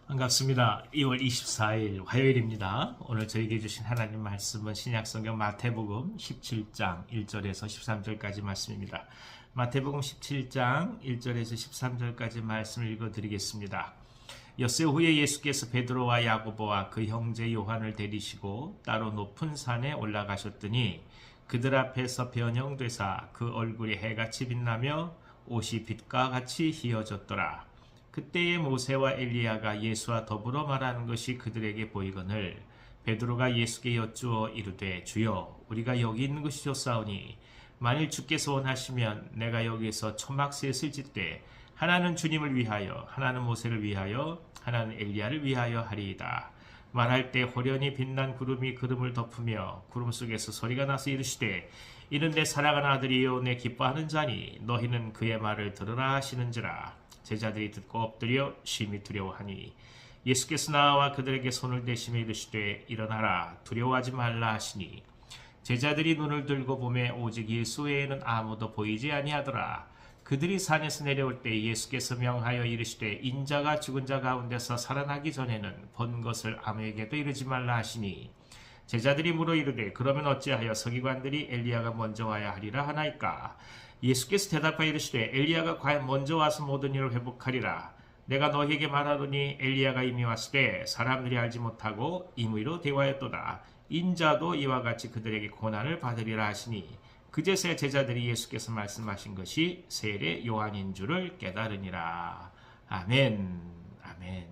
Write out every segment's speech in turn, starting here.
반갑습니다. 2월 24일 화요일입니다. 오늘 저에게 주신 하나님 말씀은 신약성경 마태복음 17장 1절에서 13절까지 말씀입니다. 마태복음 17장 1절에서 13절까지 말씀을 읽어드리겠습니다. 엿새 후에 예수께서 베드로와 야고보와 그 형제 요한을 데리시고 따로 높은 산에 올라가셨더니 그들 앞에서 변형되사 그 얼굴이 해같이 빛나며 옷이 빛과 같이 희어졌더라. 그때에 모세와 엘리야가 예수와 더불어 말하는 것이 그들에게 보이거늘 베드로가 예수께 여쭈어 이르되 주여 우리가 여기 있는 것이 좋사오니 만일 주께서 원하시면 내가 여기에서 초막셋을 짓되 하나는 주님을 위하여 하나는 모세를 위하여 하나는 엘리야를 위하여 하리이다. 말할 때 호련히 빛난 구름이 그름을 덮으며 구름 속에서 소리가 나서 이르시되 이는 내 사랑하는 아들이요 내 기뻐하는 자니 너희는 그의 말을 들으라 하시는지라. 제자들이 듣고 엎드려 심히 두려워하니 예수께서 나와 그들에게 손을 대시며 이르시되 일어나라 두려워하지 말라 하시니 제자들이 눈을 들고 보매 오직 예수 외에는 아무도 보이지 아니하더라. 그들이 산에서 내려올 때 예수께서 명하여 이르시되 인자가 죽은 자 가운데서 살아나기 전에는 본 것을 아무에게도 이르지 말라 하시니 제자들이 물어 이르되 그러면 어찌하여 서기관들이 엘리야가 먼저 와야 하리라 하나이까. 예수께서 대답하여 이르시되 엘리야가 과연 먼저 와서 모든 일을 회복하리라. 내가 너희에게 말하노니 엘리야가 이미 왔을 때 사람들이 알지 못하고 임의로 대화했도다. 인자도 이와 같이 그들에게 고난을 받으리라 하시니 그제서야 제자들이 예수께서 말씀하신 것이 세례 요한인 줄을 깨달으니라. 아멘. 아멘.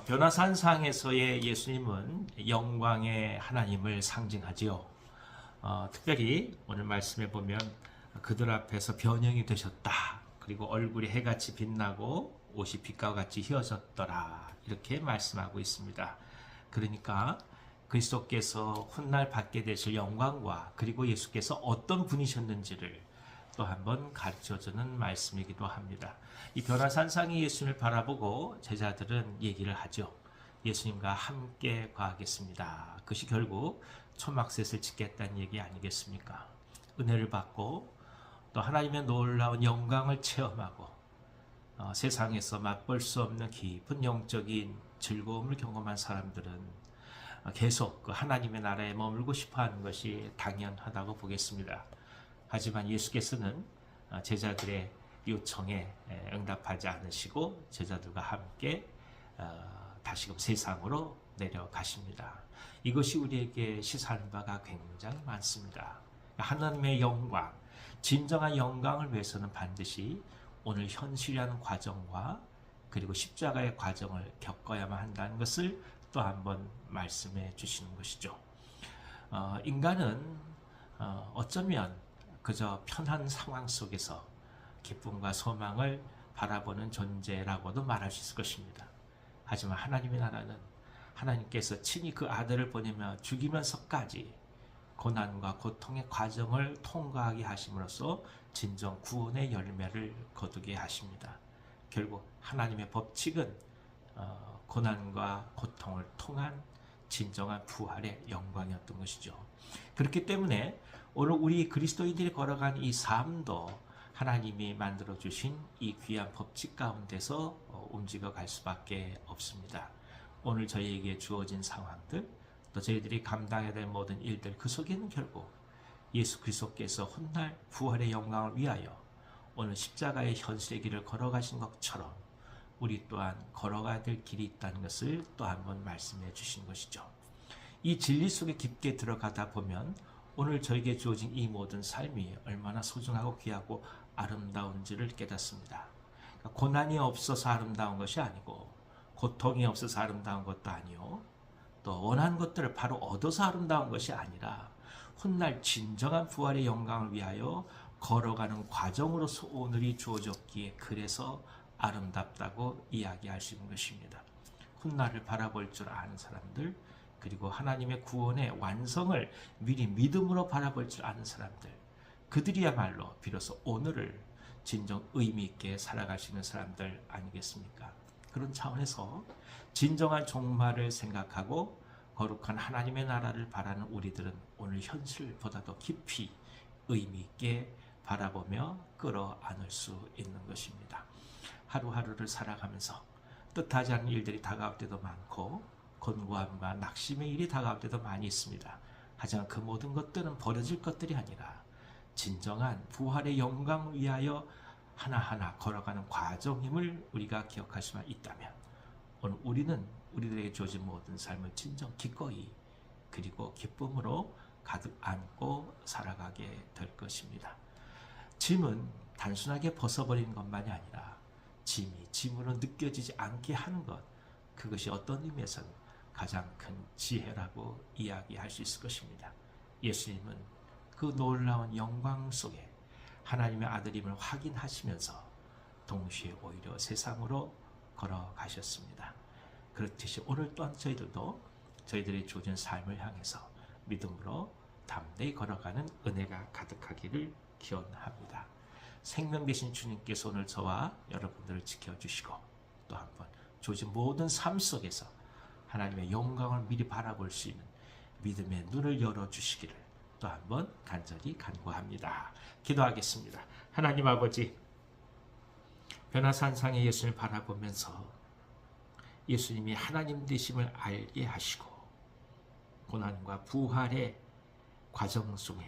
변화산상에서의 예수님은 영광의 하나님을 상징하지요. 특별히 오늘 말씀에 보면 그들 앞에서 변형이 되셨다. 그리고 얼굴이 해같이 빛나고 옷이 빛과 같이 휘어졌더라. 이렇게 말씀하고 있습니다. 그러니까 그리스도께서 훗날 받게 되실 영광과 그리고 예수께서 어떤 분이셨는지를 또 한번 가르쳐주는 말씀이기도 합니다. 이 변화산상의 예수님을 바라보고 제자들은 얘기를 하죠. 예수님과 함께 거하겠습니다. 그것이 결국 초막셋을 짓겠다는 얘기 아니겠습니까? 은혜를 받고 또 하나님의 놀라운 영광을 체험하고 세상에서 맛볼 수 없는 깊은 영적인 즐거움을 경험한 사람들은 계속 그 하나님의 나라에 머물고 싶어하는 것이 당연하다고 보겠습니다. 하지만 예수께서는 제자들의 요청에 응답하지 않으시고 제자들과 함께 다시금 세상으로 내려가십니다. 이것이 우리에게 시사하는 바가 굉장히 많습니다. 하나님의 영광, 진정한 영광을 위해서는 반드시 오늘 현실이라는 과정과 그리고 십자가의 과정을 겪어야만 한다는 것을 또 한번 말씀해 주시는 것이죠. 인간은 어쩌면 그저 편한 상황 속에서 기쁨과 소망을 바라보는 존재라고도 말할 수 있을 것입니다. 하지만 하나님의 나라는 하나님께서 친히 그 아들을 보내며 죽이면서까지 고난과 고통의 과정을 통과하게 하심으로써 진정 구원의 열매를 거두게 하십니다. 결국 하나님의 법칙은 고난과 고통을 통한 진정한 부활의 영광이었던 것이죠. 그렇기 때문에 오늘 우리 그리스도인들이 걸어간 이 삶도 하나님이 만들어주신 이 귀한 법칙 가운데서 움직여 갈 수밖에 없습니다. 오늘 저희에게 주어진 상황들, 또 저희들이 감당해야 될 모든 일들, 그 속에는 결국 예수 그리스도께서 훗날 부활의 영광을 위하여 오늘 십자가의 현실의 길을 걸어가신 것처럼 우리 또한 걸어가야 될 길이 있다는 것을 또 한번 말씀해 주신 것이죠. 이 진리 속에 깊게 들어가다 보면 오늘 저에게 주어진 이 모든 삶이 얼마나 소중하고 귀하고 아름다운지를 깨닫습니다. 그러니까 고난이 없어서 아름다운 것이 아니고 고통이 없어서 아름다운 것도 아니요, 또 원하는 것들을 바로 얻어서 아름다운 것이 아니라 훗날 진정한 부활의 영광을 위하여 걸어가는 과정으로서 오늘이 주어졌기에 그래서 아름답다고 이야기할 수 있는 것입니다. 훗날을 바라볼 줄 아는 사람들, 그리고 하나님의 구원의 완성을 미리 믿음으로 바라볼 줄 아는 사람들, 그들이야말로 비로소 오늘을 진정 의미 있게 살아갈 수 있는 사람들 아니겠습니까? 그런 차원에서 진정한 종말을 생각하고 거룩한 하나님의 나라를 바라는 우리들은 오늘 현실보다도 깊이 의미 있게 바라보며 끌어안을 수 있는 것입니다. 하루하루를 살아가면서 뜻하지 않은 일들이 다가올 때도 많고 곤고함과 낙심의 일이 다가올 때도 많이 있습니다. 하지만 그 모든 것들은 버려질 것들이 아니라 진정한 부활의 영광을 위하여 하나하나 걸어가는 과정임을 우리가 기억할 수만 있다면 오늘 우리는 우리들에게 주어진 모든 삶을 진정 기꺼이 그리고 기쁨으로 가득 안고 살아가게 될 것입니다. 짐은 단순하게 벗어버리는 것만이 아니라 짐이 짐으로 느껴지지 않게 하는 것, 그것이 어떤 의미에서는 가장 큰 지혜라고 이야기할 수 있을 것입니다. 예수님은 그 놀라운 영광 속에 하나님의 아들임을 확인하시면서 동시에 오히려 세상으로 걸어가셨습니다. 그렇듯이 오늘 또한 저희들도 저희들의 주어진 삶을 향해서 믿음으로 담대히 걸어가는 은혜가 가득하기를 기원합니다. 생명 되신 주님께서 오늘 저와 여러분들을 지켜주시고 또 한번 주어진 모든 삶 속에서 하나님의 영광을 미리 바라볼 수 있는 믿음의 눈을 열어주시기를 또 한번 간절히 간구합니다. 기도하겠습니다. 하나님 아버지, 변화산상의 예수님을 바라보면서 예수님이 하나님 되심을 알게 하시고 고난과 부활의 과정 속에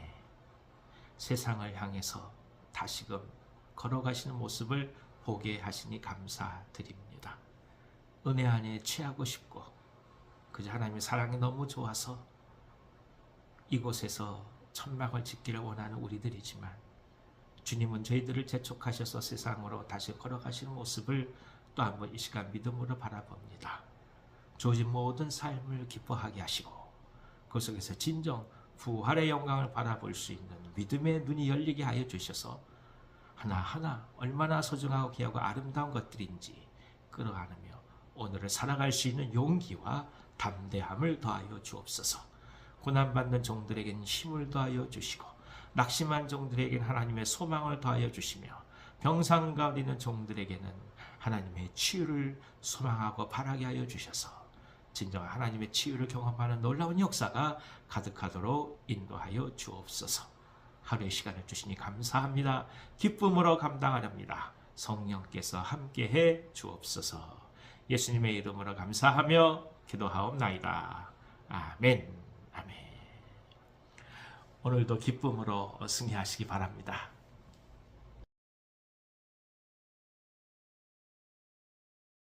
세상을 향해서 다시금 걸어가시는 모습을 보게 하시니 감사드립니다. 은혜 안에 취하고 싶고 그저 하나님의 사랑이 너무 좋아서 이곳에서 천막을 짓기를 원하는 우리들이지만 주님은 저희들을 재촉하셔서 세상으로 다시 걸어가시는 모습을 또 한번 이 시간 믿음으로 바라봅니다. 주어진 모든 삶을 기뻐하게 하시고 그 속에서 진정 부활의 영광을 바라볼 수 있는 믿음의 눈이 열리게 하여 주셔서 하나하나 얼마나 소중하고 귀하고 아름다운 것들인지 끌어안으며 오늘을 살아갈 수 있는 용기와 담대함을 더하여 주옵소서. 고난받는 종들에게는 힘을 더하여 주시고 낙심한 종들에게는 하나님의 소망을 더하여 주시며 병상 가운데 있는 종들에게는 하나님의 치유를 소망하고 바라게 하여 주셔서 진정한 하나님의 치유를 경험하는 놀라운 역사가 가득하도록 인도하여 주옵소서. 하루의 시간을 주시니 감사합니다. 기쁨으로 감당하렵니다. 성령께서 함께해 주옵소서. 예수님의 이름으로 감사하며 기도하옵나이다. 아멘. 아멘. 오늘도 기쁨으로 승리하시기 바랍니다.